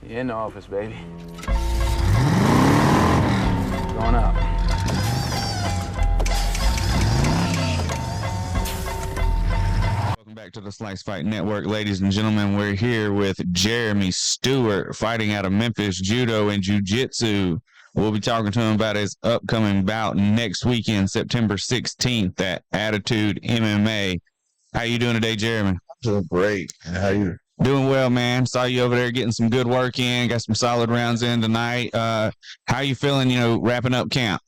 You're in the office, baby. Going up. Welcome back to the Slice Fight Network, ladies and gentlemen. We're here with Jeremy Stewart, fighting out of Memphis, judo and jiu-jitsu. We'll be talking to him about his upcoming bout next weekend, September 16th at Attitude MMA. How you doing today, Jeremy? Doing great. How you? Doing well, man. Saw you over there getting some good work in, got some solid rounds in tonight. How you feeling, wrapping up camp?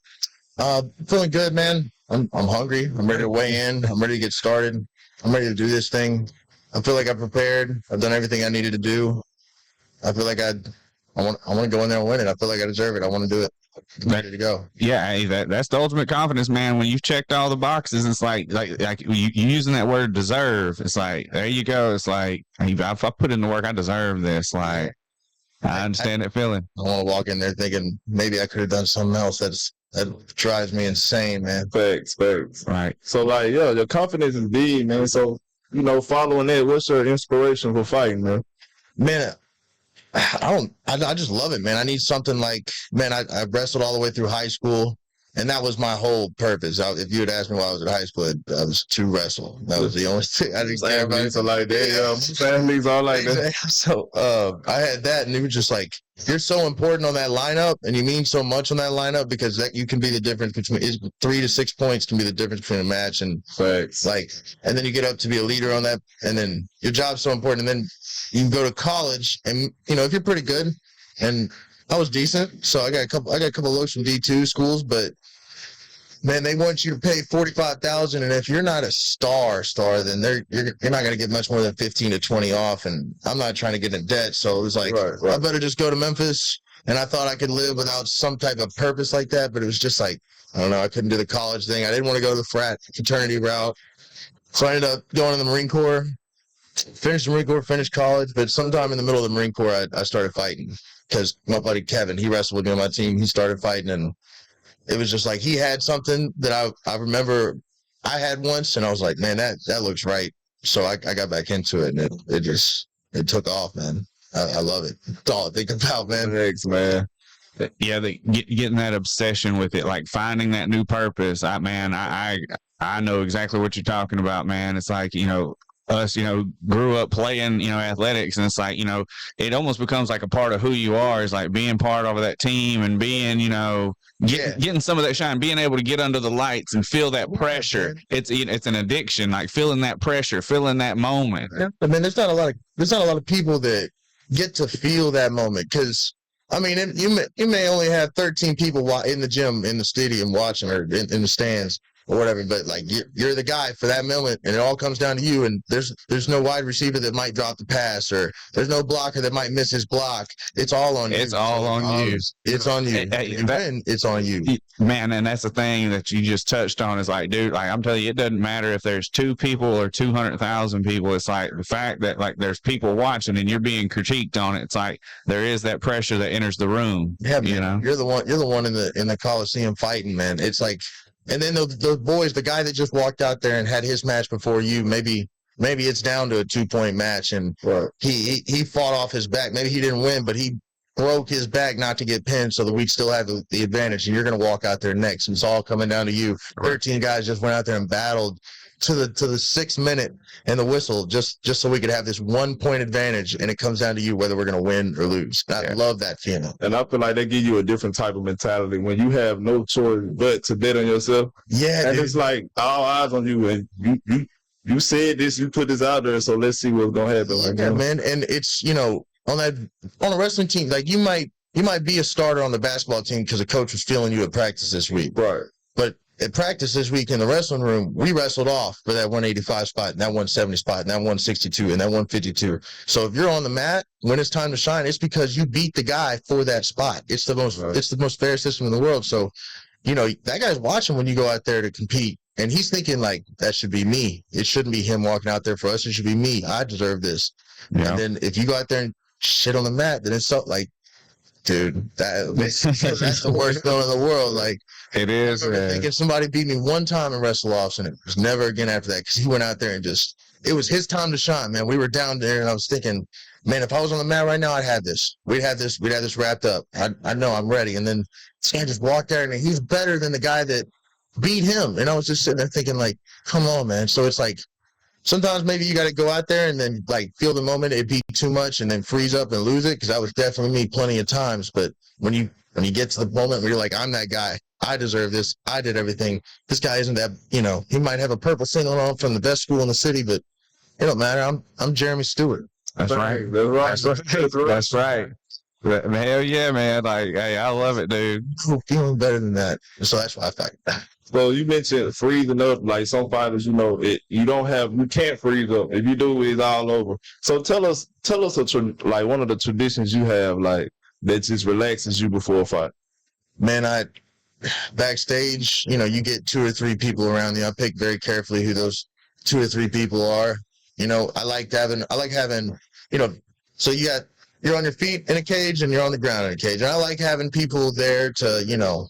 Feeling good, man. I'm hungry. I'm ready to weigh in. I'm ready to get started. I'm ready to do this thing. I feel like I'm prepared. I've done everything I needed to do. I feel like I want to go in there and win it. I feel like I deserve it. I want to do it. I'm ready to go. Yeah, hey, that's the ultimate confidence, man. When you've checked all the boxes, it's like you using that word deserve. It's like, there you go. It's like, if I put in the work, I deserve this. Like, I understand that feeling. I want to walk in there thinking maybe I could have done something else. That drives me insane, man. Facts. Right. So, like, your confidence is big, man. So, following that, what's your inspiration for fighting, man? Man, I just love it, man. I need something like, man, I wrestled all the way through high school, and that was my whole purpose. If you had asked me while I was in high school, I was to wrestle. That was the only thing I didn't care about. So, like, families all like that. So, I had that, and it was just like, you're so important on that lineup, and you mean so much on that lineup because that you can be the difference between 3 to 6 points can be the difference between a match and and then you get up to be a leader on that, and then your job's so important, and then you can go to college, and if you're pretty good, and I was decent, so I got a couple looks from D2 schools, but man, they want you to pay $45,000, and if you're not a star, then you're not going to get much more than 15 to 20 off, and I'm not trying to get in debt, so it was like, right. I better just go to Memphis, and I thought I could live without some type of purpose like that, but it was just like, I don't know, I couldn't do the college thing. I didn't want to go the fraternity route, so I ended up going to the Marine Corps, finished the Marine Corps, finished college, but sometime in the middle of the Marine Corps, I started fighting, because my buddy Kevin, he wrestled with me on my team, he started fighting, and it was just like he had something that I remember I had once, and I was like, man, that looks right. So I got back into it, and it took off, man. I love it. That's all I think about, man. Thanks, man. Yeah, getting that obsession with it, like finding that new purpose. I know exactly what you're talking about, man. It's like, us, grew up playing, athletics, and it's like, it almost becomes like a part of who you are, is like being part of that team and being, getting some of that shine, being able to get under the lights and feel that pressure. It's an addiction, like feeling that pressure, feeling that moment. Yeah. I mean, there's not a lot of people that get to feel that moment, because I mean, you may only have 13 people in the gym, in the stadium watching, or in the stands or whatever, but like you're the guy for that moment, and it all comes down to you, and there's no wide receiver that might drop the pass, or there's no blocker that might miss his block. It's all on you. It's all on you. It's on you. It's on you. Man, and that's the thing that you just touched on, is like, dude, like I'm telling you, it doesn't matter if there's 2 people or 200,000 people. It's like the fact that like there's people watching and you're being critiqued on it. It's like there is that pressure that enters the room. Yeah, man, you're the one in the Coliseum fighting, man. It's like, and then those boys, the guy that just walked out there and had his match before you, maybe it's down to a 2-point match, and he fought off his back. Maybe he didn't win, but he broke his back not to get pinned, so that we'd still have the advantage, and you're going to walk out there next, and it's all coming down to you. 13 guys just went out there and battled to the 6th minute and the whistle, just so we could have this 1-point advantage, and it comes down to you whether we're going to win or lose. I love that feeling. And I feel like they give you a different type of mentality when you have no choice but to bet on yourself. Yeah, and dude. It's like all eyes on you, and you said this, you put this out there, so let's see what's going to happen. Yeah, man, and it's, on a wrestling team, like you might be a starter on the basketball team because a coach was feeling you at practice this week, right? But at practice this week in the wrestling room, we wrestled off for that 185 spot, and that 170 spot, and that 162, and that 152. So if you're on the mat when it's time to shine, it's because you beat the guy for that spot. It's the most fair system in the world. So, that guy's watching when you go out there to compete, and he's thinking like, that should be me. It shouldn't be him walking out there for us. It should be me. I deserve this. Yeah. And then if you go out there and shit on the mat, then it's so like, dude, that's the worst feeling in the world. Like, it is. Thinking somebody beat me one time in wrestle offs, and it was never again after that, because he went out there and just it was his time to shine, man. We were down there, and I was thinking, man, if I was on the mat right now, I'd have this. We'd have this wrapped up. I know I'm ready. And then this guy just walked there, and he's better than the guy that beat him. And I was just sitting there thinking, like, come on, man. So it's like, sometimes maybe you got to go out there and then like feel the moment, it be too much, and then freeze up and lose it. Because that was definitely me plenty of times. But when you get to the moment where you're like, I'm that guy, I deserve this, I did everything. This guy isn't that, he might have a purple single on from the best school in the city, but it don't matter. I'm Jeremy Stewart. That's right. That's right. Hell yeah, man. Like, hey, I love it, dude. I'm feeling better than that. So that's why I thought that. So you mentioned freezing up, like some fighters, you can't freeze up. If you do, it's all over. So tell us like one of the traditions you have, like that just relaxes you before a fight. Man, backstage, you get 2 or 3 people around you. I pick very carefully who those 2 or 3 people are. I like having, so you're on your feet in a cage and you're on the ground in a cage. And I like having people there to,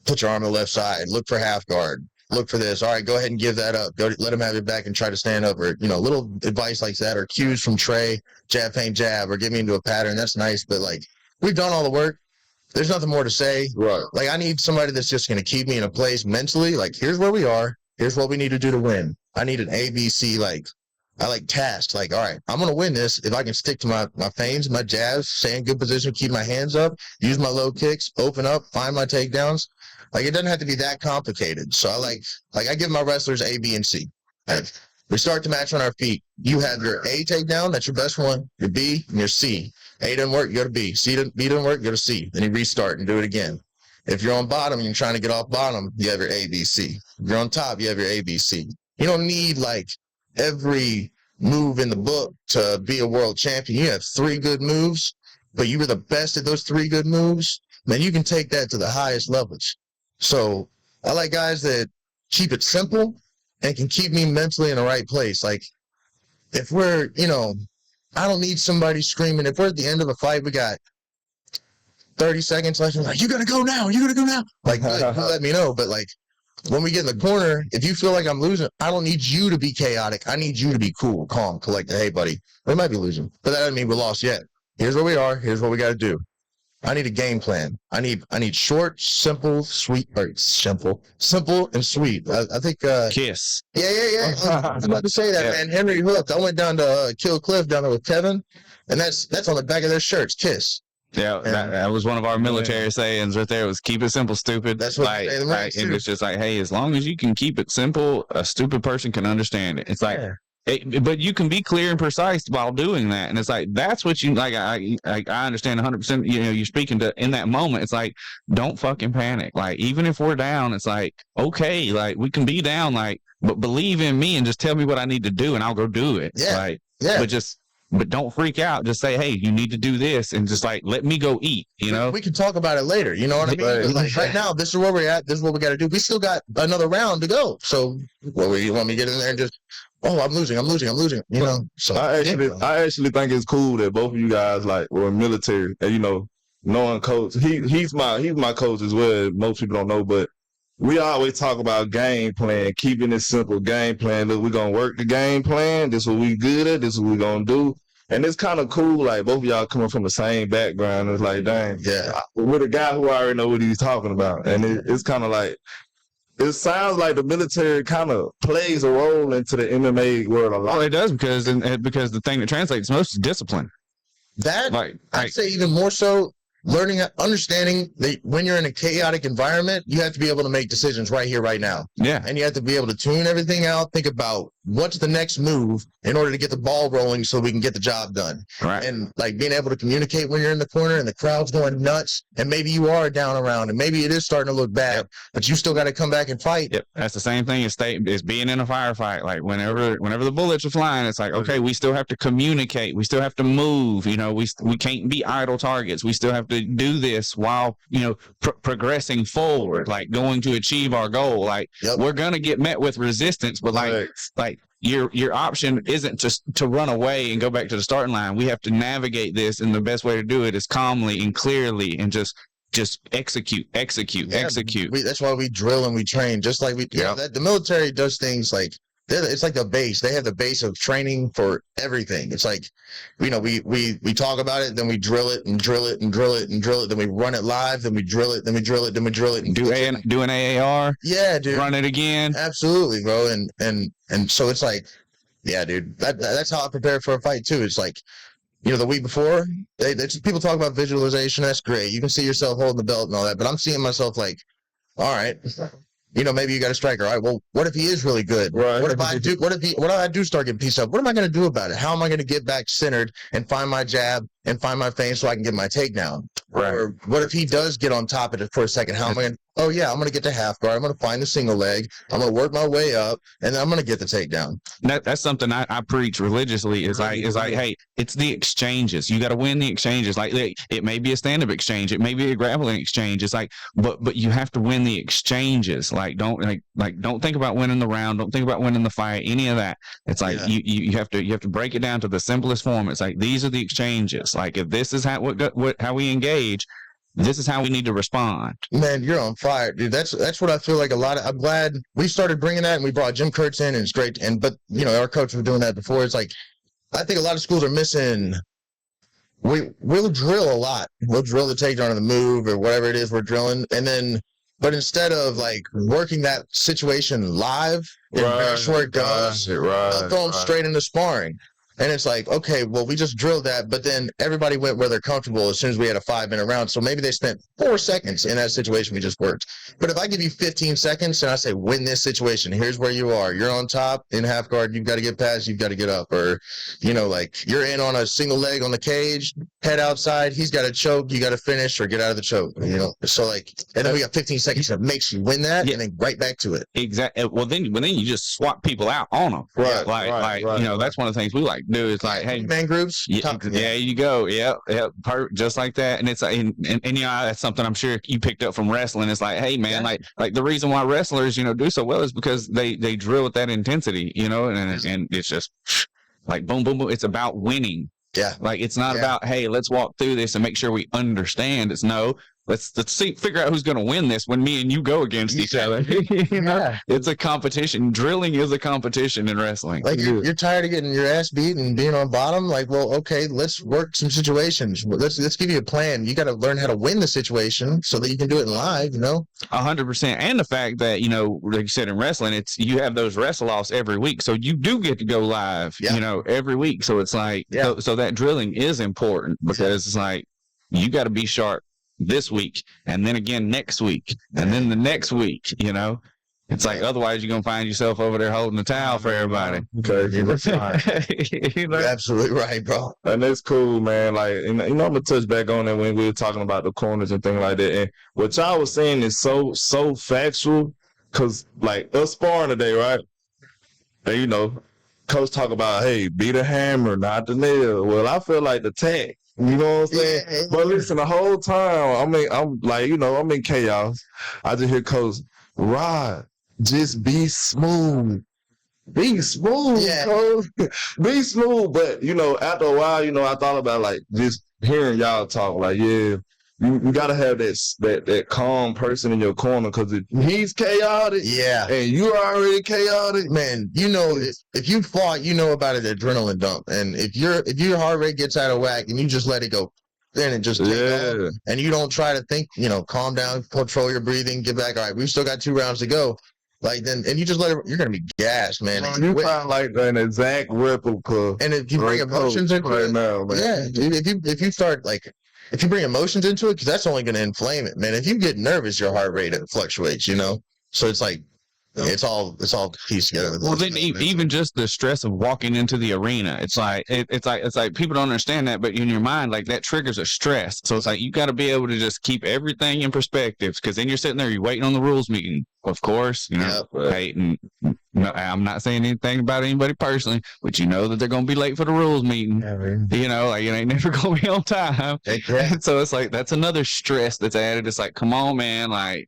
put your arm on the left side, look for half guard, look for this. All right, go ahead and give that up. Let him have it back and try to stand up, or, little advice like that, or cues from Trey, jab, feint, jab, or get me into a pattern. That's nice. But like, we've done all the work. There's nothing more to say. Right. Like, I need somebody that's just going to keep me in a place mentally. Like, here's where we are. Here's what we need to do to win. I need an ABC, task. Like, all right, I'm going to win this if I can stick to my feints, my jabs, stay in good position, keep my hands up, use my low kicks, open up, find my takedowns. Like, it doesn't have to be that complicated. So I give my wrestlers A, B, and C. We start the match on our feet. You have your A takedown, that's your best one, your B, and your C. A doesn't work, you go to B. B doesn't work, you go to C. Then you restart and do it again. If you're on bottom and you're trying to get off bottom, you have your A, B, C. If you're on top, you have your A, B, C. You don't need, every move in the book to be a world champion. You have 3 good moves, but you were the best at those 3 good moves, then you can take that to the highest levels. So I like guys that keep it simple and can keep me mentally in the right place. Like, if we're, I don't need somebody screaming. If we're at the end of a fight, we got 30 seconds left, I'm like, you gotta go now. Like, let me know. But like, when we get in the corner, if you feel like I'm losing, I don't need you to be chaotic. I need you to be cool, calm, collected. Hey, buddy, we might be losing, but that doesn't mean we're lost yet. Here's where we are. Here's what we got to do. I need a game plan. I need short, simple, sweet, or simple and sweet. I think Kiss. Yeah. I was about to say that, man. Henry Hooked. I went down to Kill Cliff down there with Kevin, and that's on the back of their shirts. Kiss. Yeah, that was one of our military sayings right there. It was keep it simple, stupid. That's what it was just like, hey, as long as you can keep it simple, a stupid person can understand it. It's like, but you can be clear and precise while doing that, and it's like that's what you like. I understand 100%. You're speaking to in that moment. It's like, don't fucking panic. Like, even if we're down, it's like, okay, like we can be down, like, but believe in me and just tell me what I need to do, and I'll go do it. But don't freak out. Just say, hey, you need to do this, and just like let me go eat. We can talk about it later. You know what I mean? But like right now, this is where we're at. This is what we got to do. We still got another round to go. So, you want me to get in there and just? Oh, I'm losing. So I actually think it's cool that both of you guys were military. And, knowing coach, he's my coach as well. Most people don't know, but we always talk about game plan, keeping it simple. Game plan. Look, we're gonna work the game plan. This is what we good at. This is what we're gonna do. And it's kind of cool. Like both of y'all coming from the same background. It's like, dang, with a guy who already know what he's talking about, and it's kind of like. It sounds like the military kind of plays a role into the MMA world a lot. Oh, it does because the thing that translates most is discipline. That I'd say even more so. Understanding that when you're in a chaotic environment, you have to be able to make decisions right here, right now. Yeah. And you have to be able to tune everything out, think about what's the next move in order to get the ball rolling so we can get the job done. Right. And being able to communicate when you're in the corner and the crowd's going nuts and maybe you are down around and maybe it is starting to look bad, but you still got to come back and fight. Yep. That's the same thing as being in a firefight. Like whenever the bullets are flying, it's like, okay, we still have to communicate. We still have to move. We can't be idle targets. We still have to do this while, progressing forward, like going to achieve our goal. Like we're going to get met with resistance, but like your option isn't just to run away and go back to the starting line. We have to navigate this, and the best way to do it is calmly and clearly and just execute. That's why we drill and we train, just like the military does things like it's like the base. They have the base of training for everything. It's like, we talk about it, then we drill it and drill it and drill it and drill it. Then we run it live, then we drill it, then we drill it, then we drill it. And do an AAR. Yeah, dude. Run it again. Absolutely, bro. And so it's like, yeah, dude. That's how I prepare for a fight too. It's like, the week before, people talk about visualization. That's great. You can see yourself holding the belt and all that. But I'm seeing myself like, all right, maybe you got a striker. All right, well, what if he is really good? Right. What if I do start getting pieced up? What am I going to do about it? How am I going to get back centered and find my jab and find my feint so I can get my takedown? Right. Or what if he does get on top of it for a second? How am I going to, I'm going to get to half guard. I'm going to find the single leg. I'm going to work my way up, and then I'm going to get the takedown. That's something I preach religiously. Is like, hey, it's the exchanges. You got to win the exchanges. Like, it may be a stand-up exchange. It may be a grappling exchange. It's like, but you have to win the exchanges. Like, don't think about winning the round. Don't think about winning the fight. Any of that. It's like, you have to break it down to the simplest form. It's like, these are the exchanges. Like, if this is how we engage, this is how we need to respond. Man, you're on fire, dude. That's what I feel like I'm glad we started bringing that, and we brought Jim Kurtz in, and it's great. But our coach was doing that before. It's like, I think a lot of schools are missing. We'll drill a lot. We'll drill the takedown of the move or whatever it is we're drilling, but instead of like working that situation live, that's where it goes. They'll throw them straight into sparring. And it's like, okay, well, we just drilled that, but then everybody went where they're comfortable as soon as we had a 5-minute round. So maybe they spent 4 seconds in that situation we just worked. But if I give you 15 seconds and I say, win this situation, here's where you are. You're on top in half guard. You've got to get past. You've got to get up. Or, like you're in on a single leg on the cage, head outside. He's got to choke. You got to finish or get out of the choke. So like, and then we got 15 seconds that makes you win that, and then right back to it. Exactly. Well, then you just swap people out on them. Right. Right. That's one of the things we like to do. Is like, hey, man groups. Yeah, you go. Yep. Just like that. And it's and that's something I'm sure you picked up from wrestling. It's like, hey, man, like the reason why wrestlers do so well is because they drill with that intensity, and it's just like boom, boom, boom. It's about winning. Yeah. Like, it's not about, hey, let's walk through this and make sure we understand. It's no, let's figure out who's going to win this when me and you go against each other. It's a competition. Drilling is a competition in wrestling. Like, you're tired of getting your ass beat and being on bottom. Like, well, okay, let's work some situations. Let's give you a plan. You got to learn how to win the situation so that you can do it live. 100%. And the fact that like you said in wrestling, you have those wrestle-offs every week, so you do get to go live. Every week. So it's like, so that drilling is important because it's like you got to be sharp this week, and then again next week, and then the next week. It's like, otherwise you're gonna find yourself over there holding the towel for everybody. Okay, You're absolutely right, bro. And that's cool, man. Like, I'm gonna touch back on it when we were talking about the corners and things like that. And what y'all was saying is so factual, cause like us sparring today, right? And coach talk about, hey, beat a hammer, not the nail. Well, I feel like the tag. You know what I'm saying? Yeah. But listen, the whole time, I'm like, I'm in chaos. I just hear coach, Rod, just be smooth. Be smooth, coach. Be smooth. But, after a while, I thought about like just hearing y'all talk, like, you gotta have that calm person in your corner, because if he's chaotic, and you're already chaotic, man. If you fought, about an adrenaline dump, and if your heart rate gets out of whack and you just let it go, then it just takes off, and you don't try to think, calm down, control your breathing, get back. All right, we've still got 2 rounds to go. Like, then, and you just let it, you're gonna be gassed, man. You find like an exact replica. And if you bring emotions into it, now, man. if you start like. If you bring emotions into it, because that's only going to inflame it, man. If you get nervous, your heart rate fluctuates, So it's like, it's all pieced together. Well, then even just the stress of walking into the arena, it's like people don't understand that, but in your mind, like, that triggers a stress. So it's like, you got to be able to just keep everything in perspective, because then you're sitting there, you're waiting on the rules meeting. Of course, hey, I'm not saying anything about anybody personally, but that they're going to be late for the rules meeting. Like, it ain't never going to be on time. So it's like, that's another stress that's added. It's like, come on, man. Like,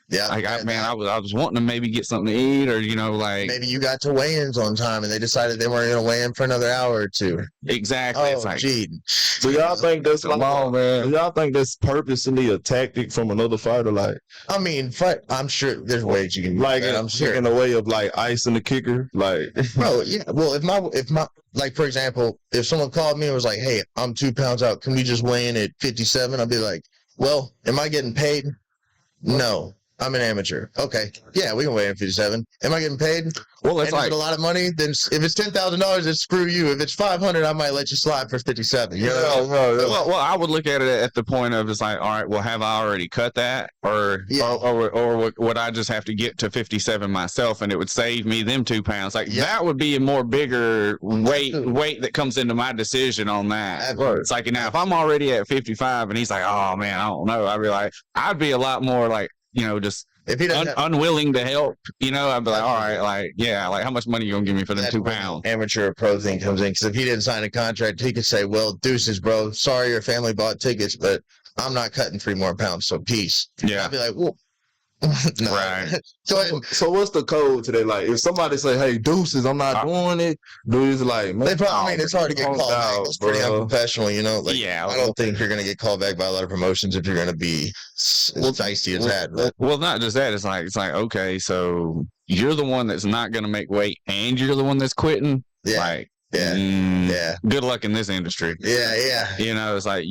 Yeah. Like, I was wanting to maybe get something to eat, or like maybe you got to weigh-ins on time and they decided they weren't going to weigh in for another hour or two. Exactly. It's Oh, like, gee. So y'all think that's come on, man. Y'all think that's purposely a tactic from another fighter? Like, I mean, I'm sure there's ways you can like that, I'm sure. in a way of like icing the kicker, like. Bro, yeah. Well, if my like, for example, if someone called me and was like, "Hey, I'm 2 pounds out. Can we just weigh in at 57?" I'd be like, "Well, am I getting paid?" No, I'm an amateur. Okay, yeah, we can weigh in at 57. Am I getting paid? Well, it's and like a lot of money. Then if it's $10,000, then screw you. If it's 500, I might let you slide for 57. You know? well, I would look at it at the point of it's like, all right, well, have I already cut that, or would I just have to get to 57 myself, and it would save me them 2 pounds? Like that would be a more bigger weight that comes into my decision on that. Absolutely. It's like, now if I'm already at 55 and he's like, oh man, I don't know, I'd be a lot more like, just if he doesn't unwilling to help, I'd be like, all right, like, yeah, like how much money you gonna give me for them 2 pounds? Amateur or pro thing comes in, because if he didn't sign a contract, he could say, "Well, deuces, bro. Sorry, your family bought tickets, but I'm not cutting 3 more pounds. So peace." Yeah, I'd be like, "Well, no." Right. So what's the code today? Like, if somebody say, "Hey, deuces, I'm not doing it," dudes like, man, they probably, it's hard to get called back. It's pretty unprofessional, Like, yeah, I don't think you're gonna get called back by a lot of promotions if you're gonna be feisty as that. But. Well, not just that. It's like, okay, so you're the one that's not gonna make weight, and you're the one that's quitting. Yeah. Like, yeah. Good luck in this industry. Yeah. It's like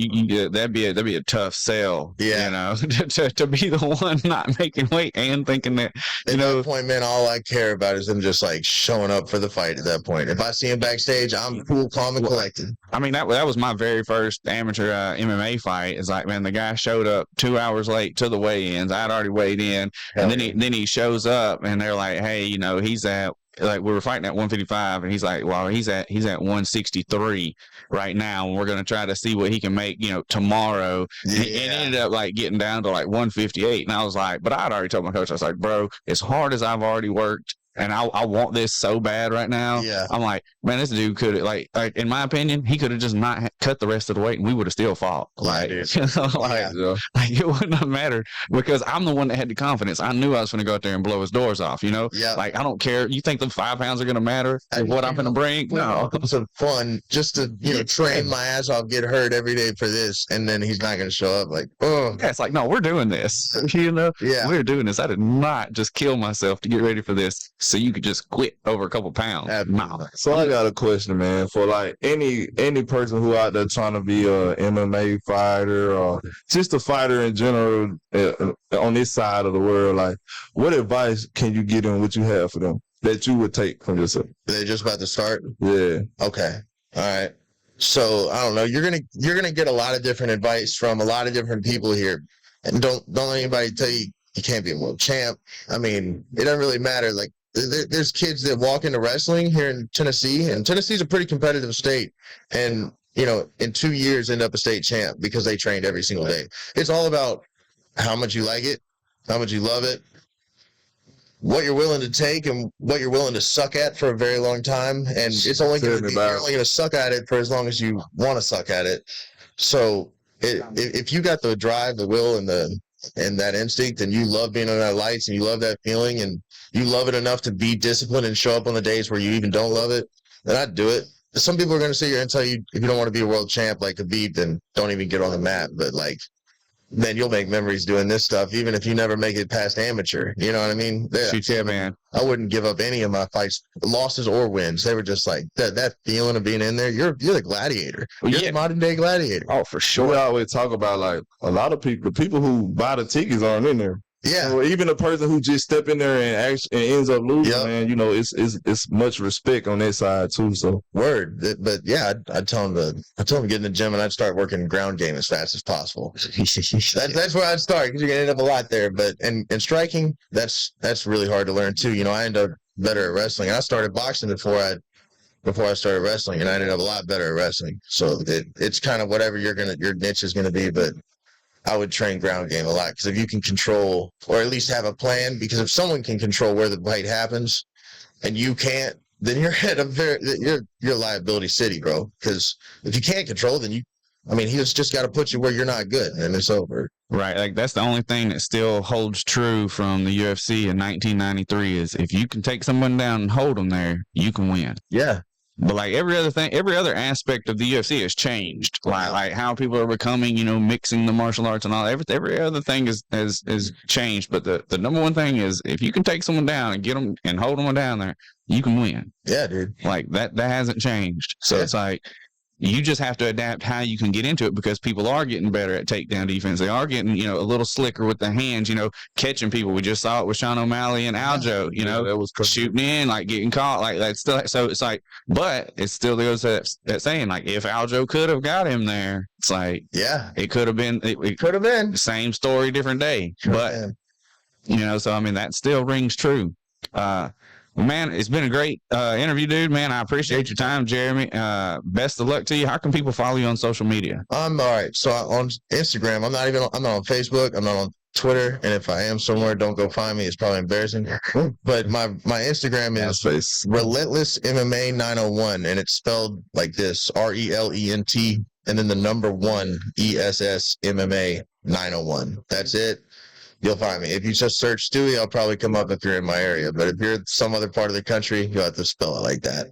that'd be a tough sell. Yeah. To be the one not making weight and thinking that at that point, man, all I care about is them just like showing up for the fight. At that point, if I see him backstage, I'm cool, calm, and collected. I mean, that was my very first amateur MMA fight. It's like, man, the guy showed up 2 hours late to the weigh-ins. I'd already weighed in, and then he shows up, and they're like, hey, he's at. Like, we were fighting at 155, and he's like, well, he's at 163 right now, and we're going to try to see what he can make, tomorrow. Yeah. And it ended up like getting down to like 158. And I was like, but I'd already told my coach, I was like, bro, as hard as I've already worked, and I want this so bad right now. Yeah. I'm like, man, this dude could have, like in my opinion, he could have just not cut the rest of the weight, and we would have still fought. Like, like it wouldn't have mattered, because I'm the one that had the confidence. I knew I was going to go out there and blow his doors off. Yeah. Like, I don't care. You think the 5 pounds are going to matter with what I'm going to bring? No. It's fun just to train my ass off, get hurt every day for this, and then he's not going to show up. Like, oh, yeah, it's like, no, we're doing this. Yeah, we're doing this. I did not just kill myself to get ready for this, so you could just quit over a couple pounds. No. So I got a question, man, for like any person who out there trying to be a MMA fighter or just a fighter in general on this side of the world. Like, what advice can you give them? What you have for them that you would take from yourself? They're just about to start. Yeah. Okay. All right. So I don't know. You're gonna get a lot of different advice from a lot of different people here, and don't let anybody tell you you can't be a world champ. I mean, it doesn't really matter. Like, there's kids that walk into wrestling here in Tennessee, and Tennessee's a pretty competitive state, and in 2 years end up a state champ because they trained every single day. It's all about how much you like it, how much you love it, what you're willing to take, and what you're willing to suck at for a very long time. And it's only you're only going to suck at it for as long as you want to suck at it. So if you got the drive, the will, and that instinct, and you love being on that lights, and you love that feeling, and you love it enough to be disciplined and show up on the days where you even don't love it, then I'd do it. Some people are going to sit here and tell you, if you don't want to be a world champ like Khabib, then don't even get on the mat. But like, then you'll make memories doing this stuff, even if you never make it past amateur. You know what I mean? Yeah, man. I wouldn't give up any of my fights, losses or wins. They were just like that feeling of being in there. You're the gladiator. You're the modern day gladiator. Oh, for sure. We always talk about, like, a lot of people, the people who buy the tickets aren't in there. Yeah. So even the person who just step in there and ends up losing, man, it's much respect on that side too. So word, but yeah, I'd tell him to get in the gym, and I'd start working ground game as fast as possible. That's where I'd start, because you're gonna end up a lot there. But and striking, that's really hard to learn too. I end up better at wrestling. I started boxing before I started wrestling, and I ended up a lot better at wrestling. So it's kind of whatever your niche is gonna be, but I would train ground game a lot, because if you can control, or at least have a plan, because if someone can control where the fight happens and you can't, then you're at you're liability city, bro. Because if you can't control, then I mean, he's just got to put you where you're not good, and it's over. Right. Like that's the only thing that still holds true from the UFC in 1993 is if you can take someone down and hold them there, you can win. Yeah. But like every other aspect of the UFC has changed. Like how people are becoming, mixing the martial arts and all. Every other thing is changed. But the number one thing is if you can take someone down and get them and hold them down there, you can win. Yeah, dude. Like that hasn't changed. So it's like you just have to adapt how you can get into it because people are getting better at takedown defense. They are getting, a little slicker with the hands, catching people. We just saw it with Sean O'Malley and Aljo, that was shooting in, like getting caught, like that's still. So it's like, but it still goes to that saying, like if Aljo could have got him there, it's like, yeah, it could have been. It could have been the same story, different day. But so I mean that still rings true. Man, it's been a great interview, dude. Man, I appreciate your time, Jeremy. Best of luck to you. How can people follow you on social media? I'm all right. So on Instagram, I'm not on Facebook. I'm not on Twitter. And if I am somewhere, don't go find me. It's probably embarrassing. But my Instagram is Relentless MMA 901, and it's spelled like this: RELENT, and then the number 1 ESS MMA 901. That's it. You'll find me. If you just search Stewie, I'll probably come up if you're in my area. But if you're some other part of the country, you'll have to spell it like that.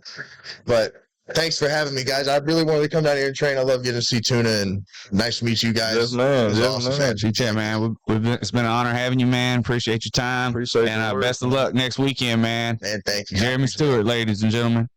But thanks for having me, guys. I really wanted to come down here and train. I love getting to see Tuna, and nice to meet you guys. Yes, man. It was awesome, man. Yeah, man. It's been an honor having you, man. Appreciate your time. Appreciate and best of luck next weekend, man. Man, thank you. Jeremy Stewart, ladies and gentlemen.